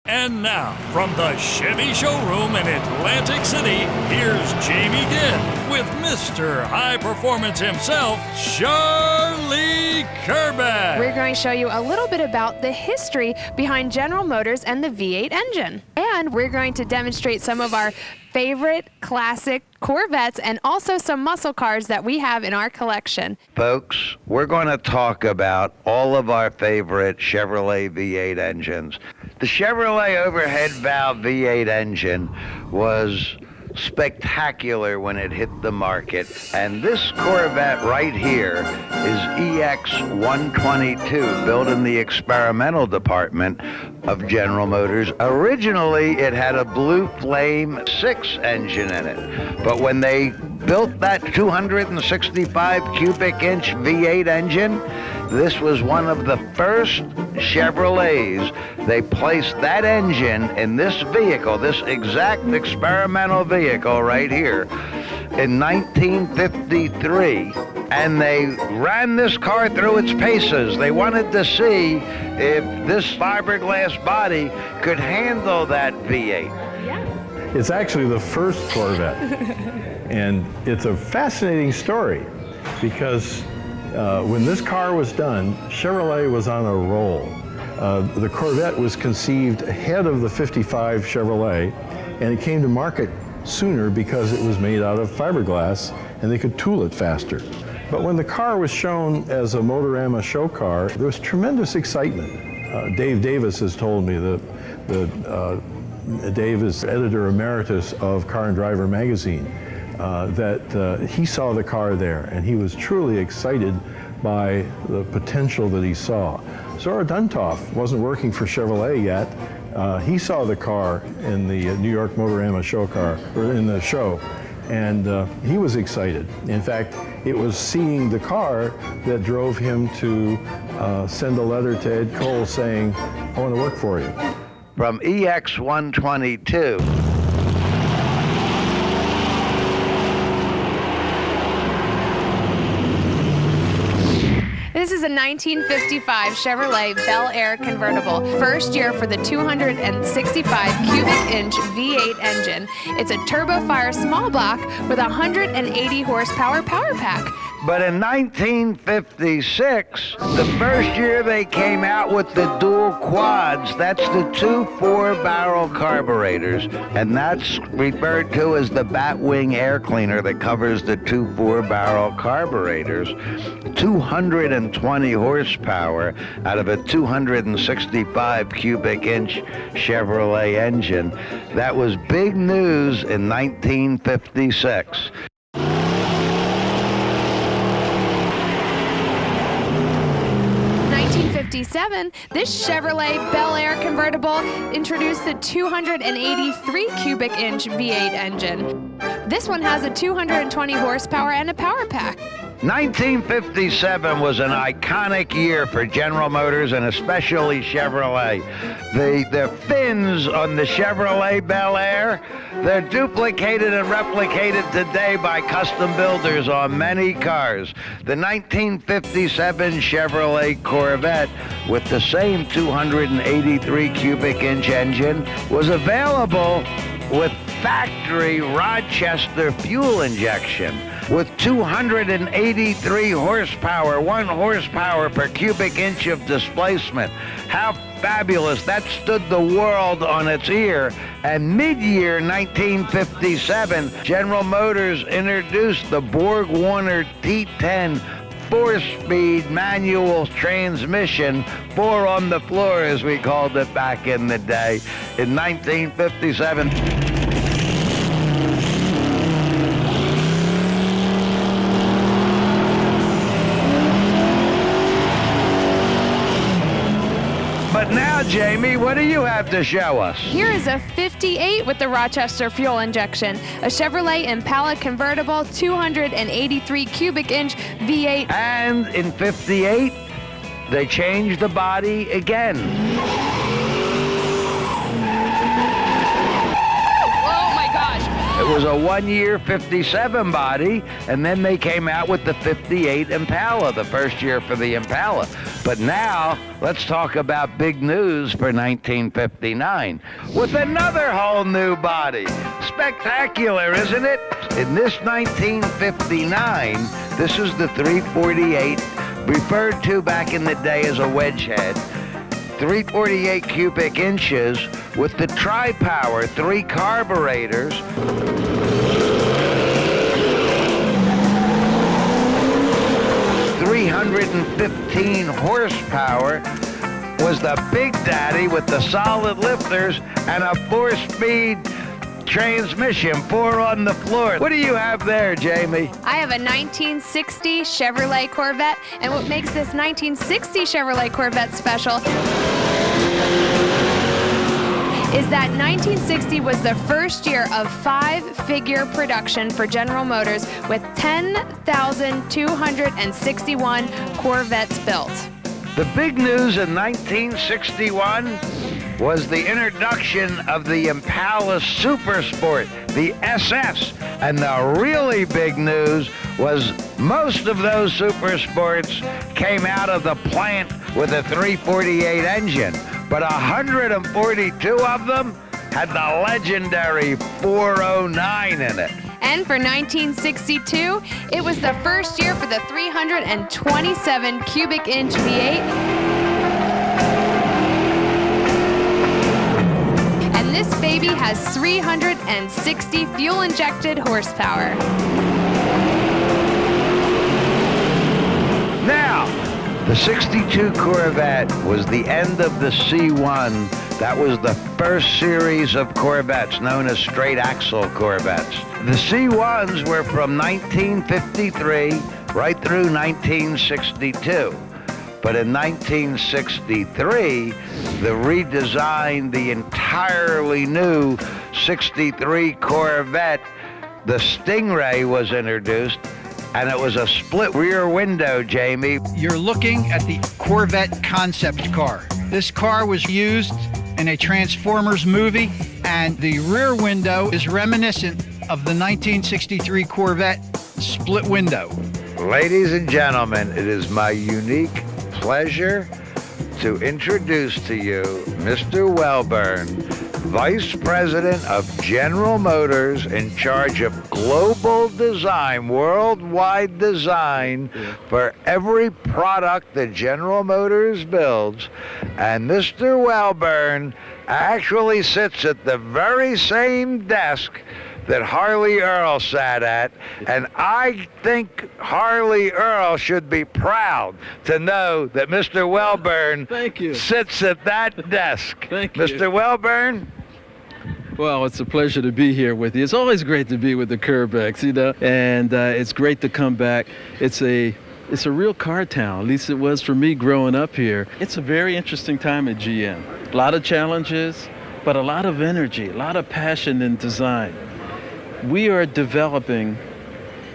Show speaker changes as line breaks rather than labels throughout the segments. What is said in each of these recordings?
And now, from the Chevy showroom in Atlantic City, here's Jamie Ginn with Mr. High Performance himself, Charlie Kerbeck.
We're going to show you a little bit about the history behind General Motors and the V8 engine. And we're going to demonstrate some of our favorite classic Corvettes and also some muscle cars that we have in our collection.
Folks, we're going to talk about all of our favorite Chevrolet V8 engines. The Chevrolet overhead valve V8 engine was spectacular when it hit the market, and this Corvette right here is EX122, built in the experimental department of General Motors. Originally it had a Blue Flame 6 engine in it, but when they built that 265 cubic inch V8 engine, this was one of the first Chevrolets. They placed that engine in this vehicle, this exact experimental vehicle right here, in 1953, and they ran this car through its paces. They wanted to see if this fiberglass body could handle that V8.
It's actually the first Corvette, and it's a fascinating story because when this car was done, Chevrolet was on a roll. The Corvette was conceived ahead of the 55 Chevrolet, and it came to market sooner because it was made out of fiberglass and they could tool it faster. But when the car was shown as a Motorama show car, there was tremendous excitement. Dave Davis has told me that Dave is editor emeritus of Car and Driver magazine, that he saw the car there and he was truly excited by the potential that he saw. Zora Duntov wasn't working for Chevrolet yet. He saw the car in the New York Motorama show car, or in the show, and he was excited. In fact, it was seeing the car that drove him to send a letter to Ed Cole saying, "I want to work for you."
From EX122.
This is a 1955 Chevrolet Bel Air convertible. First year for the 265 cubic inch V8 engine. It's a turbofire small block with a 180 horsepower power pack.
But in 1956, the first year they came out with the dual quads, that's the 2 4-barrel carburetors, and that's referred to as the Batwing air cleaner that covers the 2 4-barrel carburetors. 220 horsepower out of a 265 cubic inch Chevrolet engine. That was big news in 1956.
This Chevrolet Bel Air convertible introduced the 283 cubic inch V8 engine. This one has a 220 horsepower and a power pack.
1957 was an iconic year for General Motors and especially Chevrolet. The fins on the Chevrolet Bel Air, they're duplicated and replicated today by custom builders on many cars. The 1957 Chevrolet Corvette with the same 283 cubic inch engine was available with factory Rochester fuel injection with 283 horsepower, 1 horsepower per cubic inch of displacement. How fabulous. That stood the world on its ear. And mid-year 1957, General Motors introduced the Borg-Warner T10 4-speed manual transmission, 4 on the floor as we called it back in the day, in 1957. But now, Jamie, what do you have to show us?
Here is a 58 with the Rochester fuel injection, a Chevrolet Impala convertible, 283 cubic inch V8.
And in 58, they changed the body again.
Oh my gosh.
It was a 1-year 57 body, and then they came out with the 58 Impala, the first year for the Impala. But now, let's talk about big news for 1959 with another whole new body. Spectacular, isn't it? In this 1959, this is the 348, referred to back in the day as a wedge head. 348 cubic inches with the tri-power, 3 carburetors. 315 horsepower, was the big daddy with the solid lifters and a 4-speed transmission, 4 on the floor. What do you have there, Jamie?
I have a 1960 Chevrolet Corvette, and what makes this 1960 Chevrolet Corvette special is that 1960 was the first year of 5-figure production for General Motors with 10,261 Corvettes built.
The big news in 1961 was the introduction of the Impala Super Sport, the SFs. And the really big news was most of those Super Sports came out of the plant with a 348 engine. But 142 of them had the legendary 409 in it.
And for 1962, it was the first year for the 327 cubic inch V8. And this baby has 360 fuel-injected horsepower.
Now, the 62 Corvette was the end of the C1. That was the first series of Corvettes known as straight axle Corvettes. The C1s were from 1953 right through 1962. But in 1963, the redesigned, the entirely new 63 Corvette, the Stingray, was introduced. And it was a split rear window, Jamie.
You're looking at the Corvette concept car. This car was used in a Transformers movie, and the rear window is reminiscent of the 1963 Corvette split window.
Ladies and gentlemen, it is my unique pleasure to introduce to you Mr. Welburn, Vice President of General Motors, in charge of global design, worldwide design for every product that General Motors builds. And Mr. Welburn actually sits at the very same desk that Harley Earl sat at, and I think Harley Earl should be proud to know that Mr. Welburn sits at that desk.
Thank you.
Mr. Welburn?
Well, it's a pleasure to be here with you. It's always great to be with the Kerbecks, you know, and it's great to come back. It's a real car town, at least it was for me growing up here. It's a very interesting time at GM. A lot of challenges, but a lot of energy, a lot of passion and design. We are developing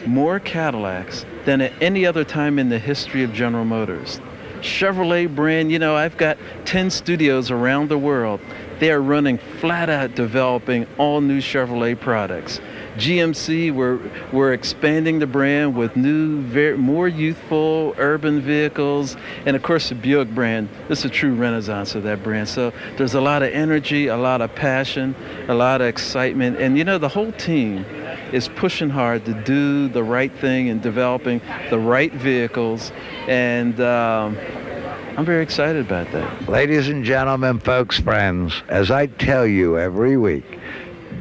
more Cadillacs than at any other time in the history of General Motors. Chevrolet brand, you know, I've got 10 studios around the world. They are running flat out developing all new Chevrolet products. GMC, we're expanding the brand with new, more youthful urban vehicles. And of course the Buick brand, this is a true renaissance of that brand. So there's a lot of energy, a lot of passion, a lot of excitement. And you know, the whole team is pushing hard to do the right thing and developing the right vehicles. And I'm very excited about that.
Ladies and gentlemen, folks, friends, as I tell you every week,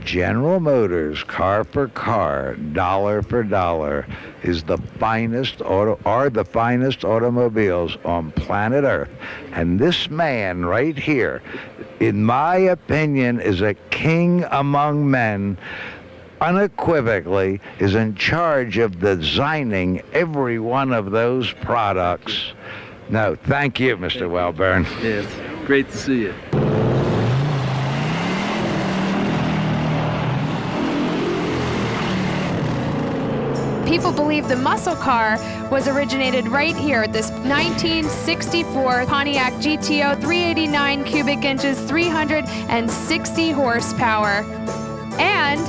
General Motors, car for car, dollar for dollar, is the finest the finest automobiles on planet Earth. And this man right here, in my opinion, is a king among men. Unequivocally is in charge of designing every one of those products. No, thank you, Mr. Welburn.
Yes, great to see you.
People believe the muscle car was originated right here, this 1964 Pontiac GTO, 389 cubic inches, 360 horsepower. And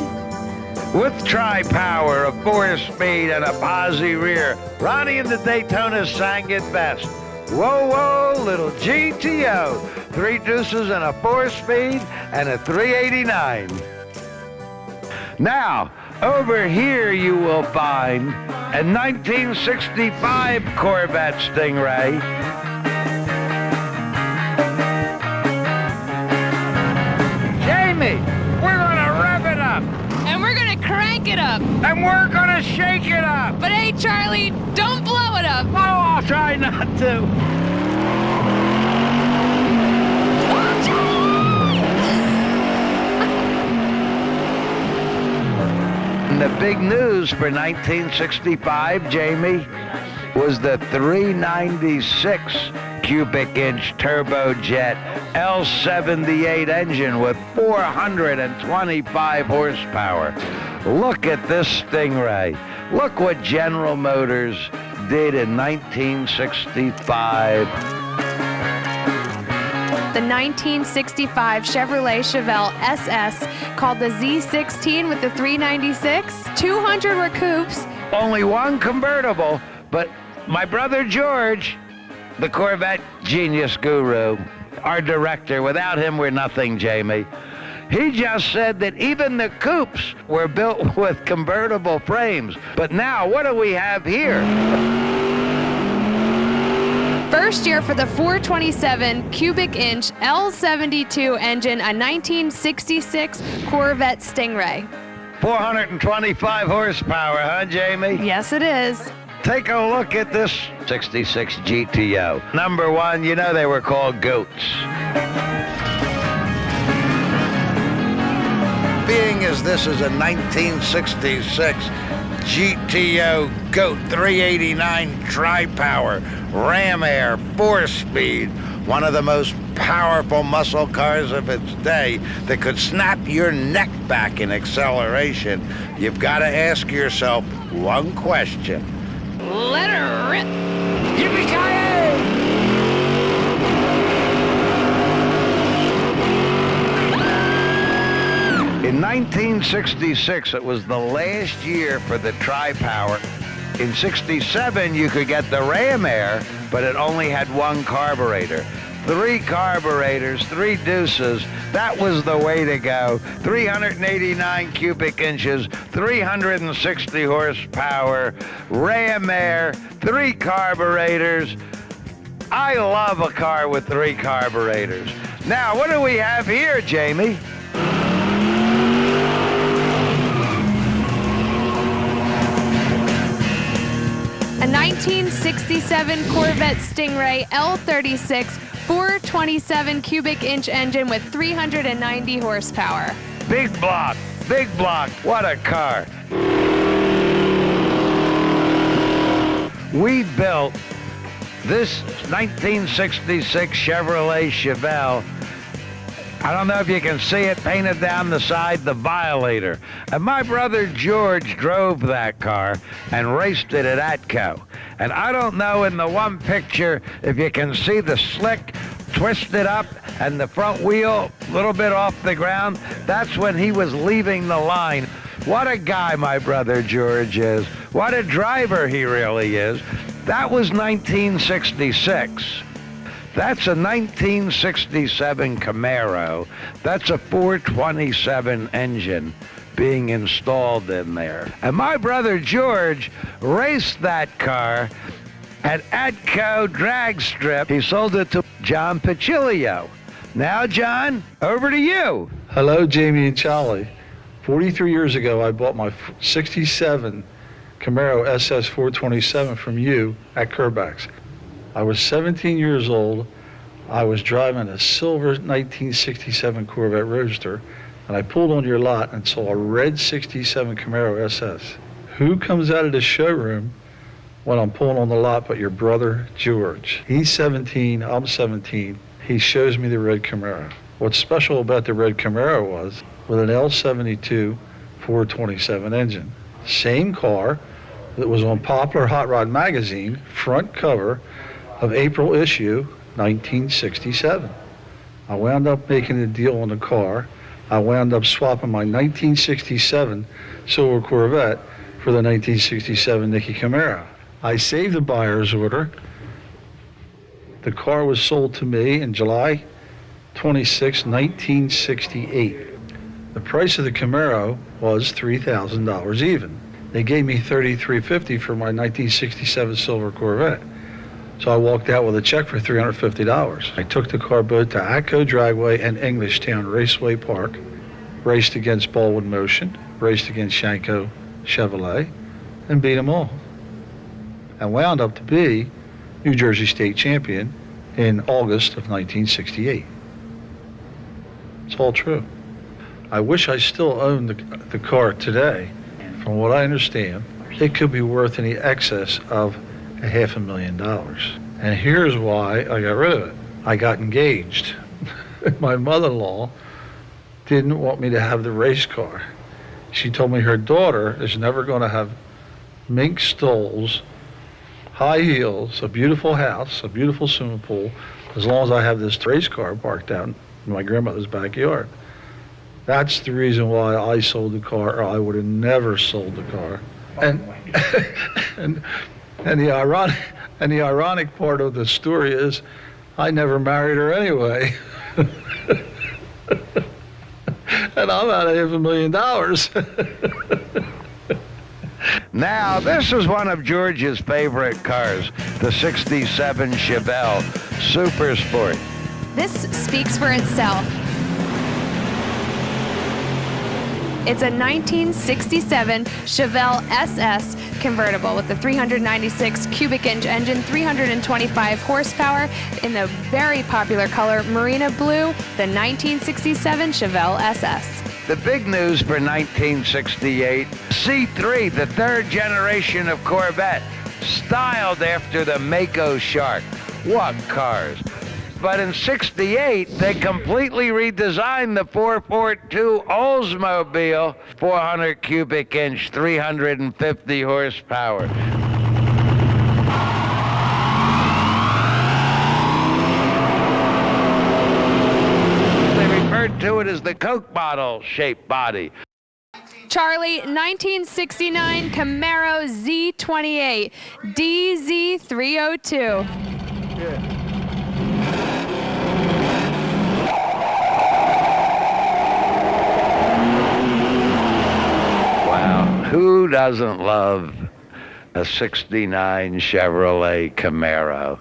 with tri-power, a 4-speed, and a posi rear, Ronnie and the Daytonas sang it best. Whoa, whoa, little GTO. 3 deuces and a 4-speed and a 389. Now, over here you will find a 1965 Corvette Stingray. Jamie, we're gonna rev it up.
And we're gonna crank it up.
And we're gonna shake it up.
But hey, Charlie, don't blow it up.
Oh, I'll try not to. And the big news for 1965, Jamie, was the 396 cubic inch turbojet L78 engine with 425 horsepower. Look at this Stingray. Look what General Motors did in 1965.
The 1965 Chevrolet Chevelle SS, called the Z16 with the 396. 200 were coupes.
Only one convertible, but my brother George, the Corvette genius guru, our director, without him we're nothing, Jamie. He just said that even the coupes were built with convertible frames. But now, what do we have here?
First year for the 427 cubic inch L72 engine, a 1966 Corvette Stingray.
425 horsepower, huh, Jamie?
Yes, it is.
Take a look at this 66 GTO. Number one, you know they were called goats. Being as this is a 1966 GTO Goat 389 tri-power Ram Air 4-speed, one of the most powerful muscle cars of its day that could snap your neck back in acceleration, you've got to ask yourself one question.
Let her rip.
Yippee-ki-yay! In 1966, it was the last year for the tri-power. In 67, you could get the Ram Air, but it only had one carburetor. 3 carburetors, 3 deuces, that was the way to go. 389 cubic inches, 360 horsepower, Ram Air, 3 carburetors. I love a car with 3 carburetors. Now, what do we have here, Jamie?
A 1967 Corvette Stingray L36 427 cubic inch engine with 390 horsepower.
Big block, what a car. We built this 1966 Chevrolet Chevelle. I don't know if you can see it painted down the side, the Violator. And my brother George drove that car and raced it at Atco. And I don't know in the one picture if you can see the slick twisted up and the front wheel a little bit off the ground. That's when he was leaving the line. What a guy my brother George is. What a driver he really is. That was 1966. That's a 1967 Camaro. That's a 427 engine being installed in there. And my brother George raced that car at Atco Drag Strip. He sold it to John Pacilio. Now, John, over to you.
Hello, Jamie and Charlie. 43 years ago, I bought my 67 Camaro SS 427 from you at Kerbeck's. I was 17 years old. I was driving a silver 1967 Corvette Roadster, and I pulled on your lot and saw a red 67 Camaro SS. Who comes out of the showroom when I'm pulling on the lot but your brother, George? He's 17, I'm 17. He shows me the red Camaro. What's special about the red Camaro was with an L72 427 engine. Same car that was on Popular Hot Rod magazine, front cover of April issue 1967. I wound up making a deal on the car. I wound up swapping my 1967 silver Corvette for the 1967 Nicky Camaro. I saved the buyer's order, The car was sold to me in July 26, 1968. The price of the Camaro was $3,000 even. They gave me $3,350 for my 1967 silver Corvette. So I walked out with a check for $350. I took the car both to Atco Dragway and Englishtown Raceway Park, raced against Baldwin Motion, raced against Shanko Chevrolet, and beat them all. And wound up to be New Jersey State Champion in August of 1968. It's all true. I wish I still owned the car today. From what I understand, it could be worth in the excess of $500,000. And here's why I got rid of it. I got engaged. My mother-in-law didn't want me to have the race car. She told me her daughter is never going to have mink stoles, high heels, a beautiful house, a beautiful swimming pool, as long as I have this race car parked out in my grandmother's backyard. That's the reason why I sold the car, or I would have never sold the car. And the ironic part of the story is I never married her anyway. And I'm out of $500,000.
Now, this is one of George's favorite cars, the 67 Chevelle Super Sport.
This speaks for itself. It's a 1967 Chevelle SS convertible with the 396 cubic inch engine, 325 horsepower in the very popular color Marina Blue, the 1967 Chevelle SS.
The big news for 1968, C3, the third generation of Corvette, styled after the Mako Shark. What cars! But in 68, they completely redesigned the 442 Oldsmobile, 400 cubic inch, 350 horsepower. They referred to it as the Coke bottle shaped body.
Charlie, 1969 Camaro Z28, DZ302.
Yeah. Who doesn't love a 69 Chevrolet Camaro?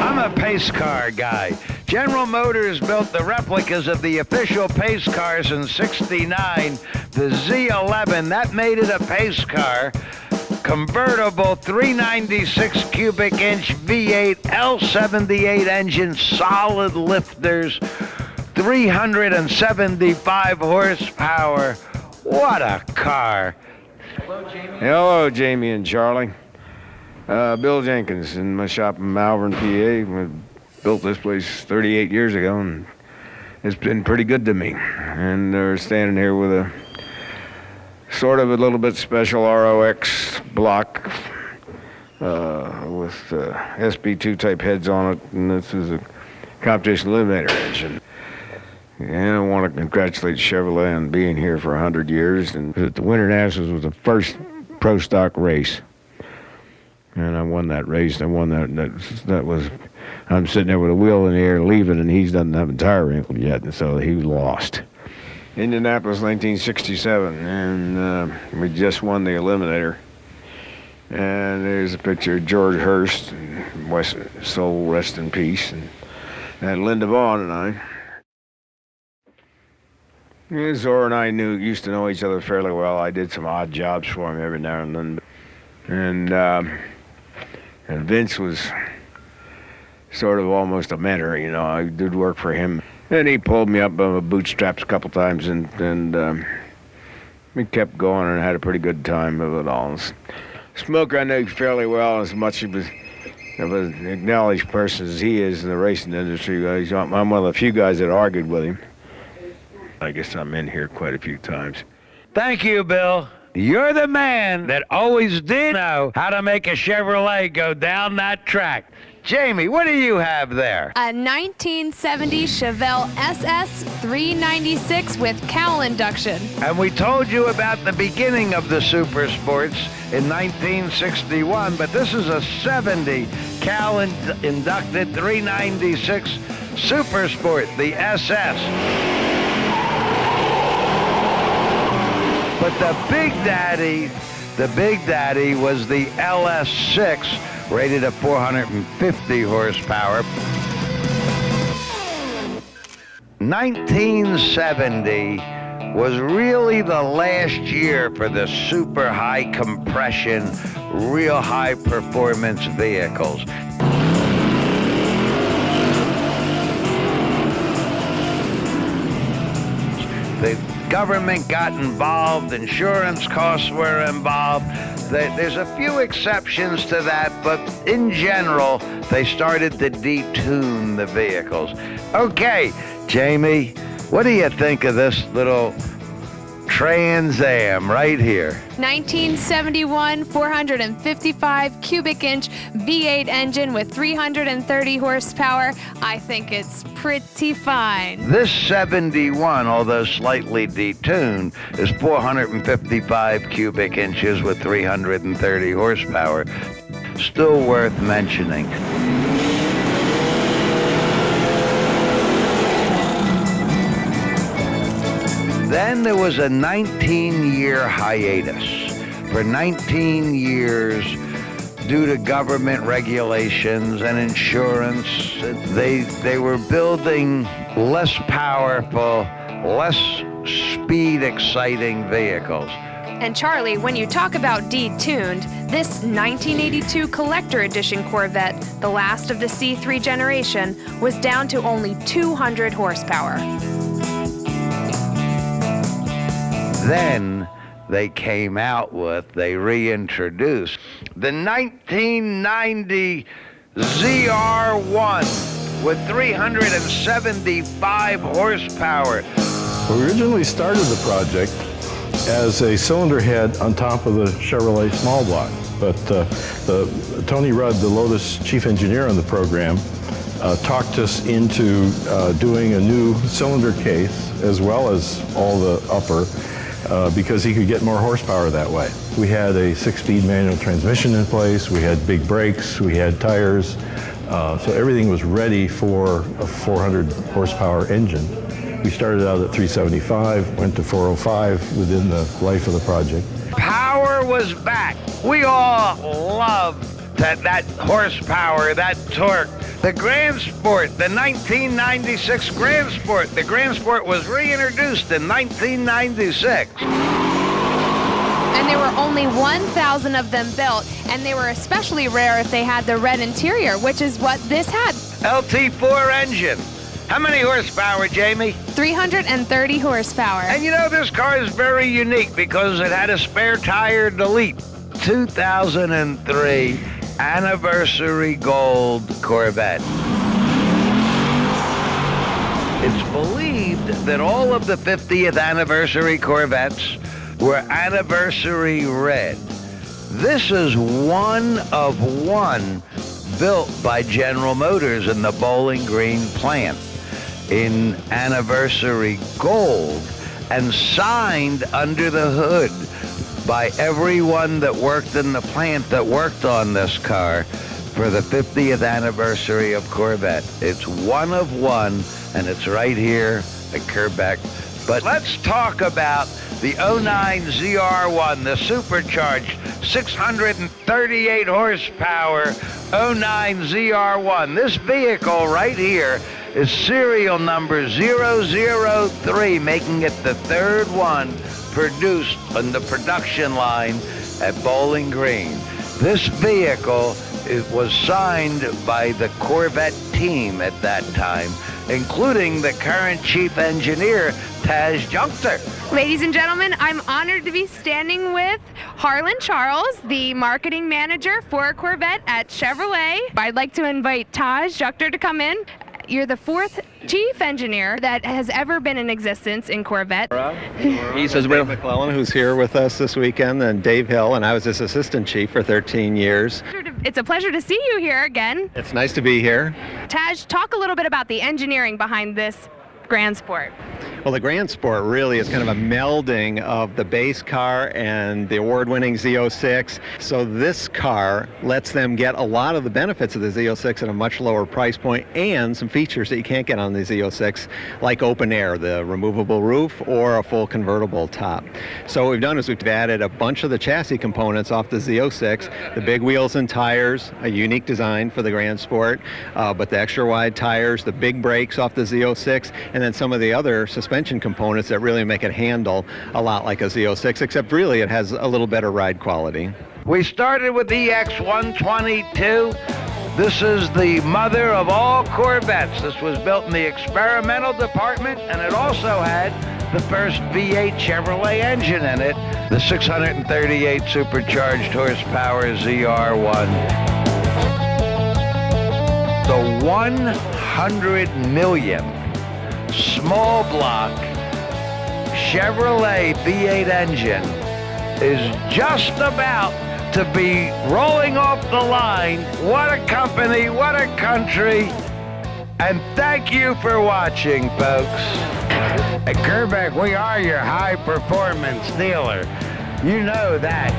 I'm a pace car guy. General Motors built the replicas of the official pace cars in '69. The Z11, that made it a pace car. Convertible 396 cubic inch V8 L78 engine, solid lifters, 375 horsepower. What a car.
Hello, Jamie and Charlie. Bill Jenkins in my shop in Malvern, PA. We built this place 38 years ago, and it's been pretty good to me. And we're standing here with a sort of a little bit special ROX block with SB2 type heads on it, and this is a competition eliminator engine. And I want to congratulate Chevrolet on being here for 100 years. And the Winter Nationals was the first pro stock race, and I won that race. I won that was. I'm sitting there with a wheel in the air leaving, and he doesn't have a tire wrinkle yet, and so he lost. Indianapolis, 1967, and we just won the Eliminator. And there's a picture of George Hurst, and soul rest in peace, and Linda Vaughn and I. Zora and I used to know each other fairly well. I did some odd jobs for him every now and then, and Vince was sort of almost a mentor, you know. I did work for him. And he pulled me up by my bootstraps a couple times, and we kept going and had a pretty good time of it all. Smoker I knew fairly well, as much of an acknowledged person as he is in the racing industry. I'm one of the few guys that argued with him. I guess I'm in here quite a few times.
Thank you, Bill. You're the man that always did know how to make a Chevrolet go down that track. Jamie, what do you have there?
A 1970 Chevelle SS 396 with cowl induction.
And we told you about the beginning of the Super Sports in 1961, but this is a 70 cowl inducted 396 Super Sport, the SS. But the Big Daddy was the LS6, rated at 450 horsepower. 1970 was really the last year for the super high compression, real high performance vehicles. The government got involved, insurance costs were involved. There's a few exceptions to that, but in general, they started to detune the vehicles. Okay, Jamie, what do you think of this little Trans Am right here?
1971 455 cubic inch V8 engine with 330 horsepower. I think it's pretty fine.
This 71, although slightly detuned, is 455 cubic inches with 330 horsepower. Still worth mentioning. Then there was a 19-year hiatus. For 19 years, due to government regulations and insurance, they were building less powerful, less speed exciting vehicles.
And Charlie, when you talk about detuned, this 1982 Collector Edition Corvette, the last of the C3 generation, was down to only 200 horsepower.
Then they came out with, they reintroduced the 1990 ZR1 with 375 horsepower.
We originally started the project as a cylinder head on top of the Chevrolet small block, but Tony Rudd, the Lotus chief engineer on the program, talked us into doing a new cylinder case as well as all the upper, because he could get more horsepower that way. We had a 6-speed manual transmission in place, we had big brakes, we had tires, so everything was ready for a 400 horsepower engine. We started out at 375, went to 405 within the life of the project.
Power was back. We all loved that horsepower, that torque. The Grand Sport, the 1996 Grand Sport. The Grand Sport was reintroduced in 1996.
And there were only 1,000 of them built, and they were especially rare if they had the red interior, which is what this had.
LT4 engine. How many horsepower, Jamie?
330 horsepower.
And you know, this car is very unique because it had a spare tire delete. 2003 anniversary gold Corvette. It's believed that all of the 50th anniversary Corvettes were anniversary red. This is one of one built by General Motors in the Bowling Green plant in anniversary gold and signed under the hood by everyone that worked in the plant that worked on this car for the 50th anniversary of Corvette. It's one of one, and it's right here at Kerbeck. But let's talk about the 09 ZR1, the supercharged 638 horsepower 09 ZR1. This vehicle right here is serial number 003, making it the third one produced on the production line at Bowling Green. This vehicle was signed by the Corvette team at that time, including the current chief engineer, Taj Junkter.
Ladies and gentlemen, I'm honored to be standing with Harlan Charles, the marketing manager for Corvette at Chevrolet. I'd like to invite Taj Junkter to come in. You're the fourth chief engineer that has ever been in existence in Corvette.
He's Dave McClellan, who's here with us this weekend, and Dave Hill, and I was his assistant chief for 13 years.
It's a pleasure to see you here again.
It's nice to be here.
Taj, talk a little bit about the engineering behind this Grand Sport.
Well, the Grand Sport really is kind of a melding of the base car and the award-winning Z06. So this car lets them get a lot of the benefits of the Z06 at a much lower price point and some features that you can't get on the Z06, like open air, the removable roof, or a full convertible top. So what we've done is we've added a bunch of the chassis components off the Z06, the big wheels and tires, a unique design for the Grand Sport, but the extra wide tires, the big brakes off the Z06, and then some of the other suspension components that really make it handle a lot like a Z06, except really it has a little better ride quality.
We started with the EX122. This is the mother of all Corvettes. This was built in the experimental department, and it also had the first V8 Chevrolet engine in it, the 638 supercharged horsepower ZR1. The 100 million small block Chevrolet V8 engine is just about to be rolling off the line. What a company, what a country, and thank you for watching, folks. At Kerbeck, we are your high performance dealer. You know that.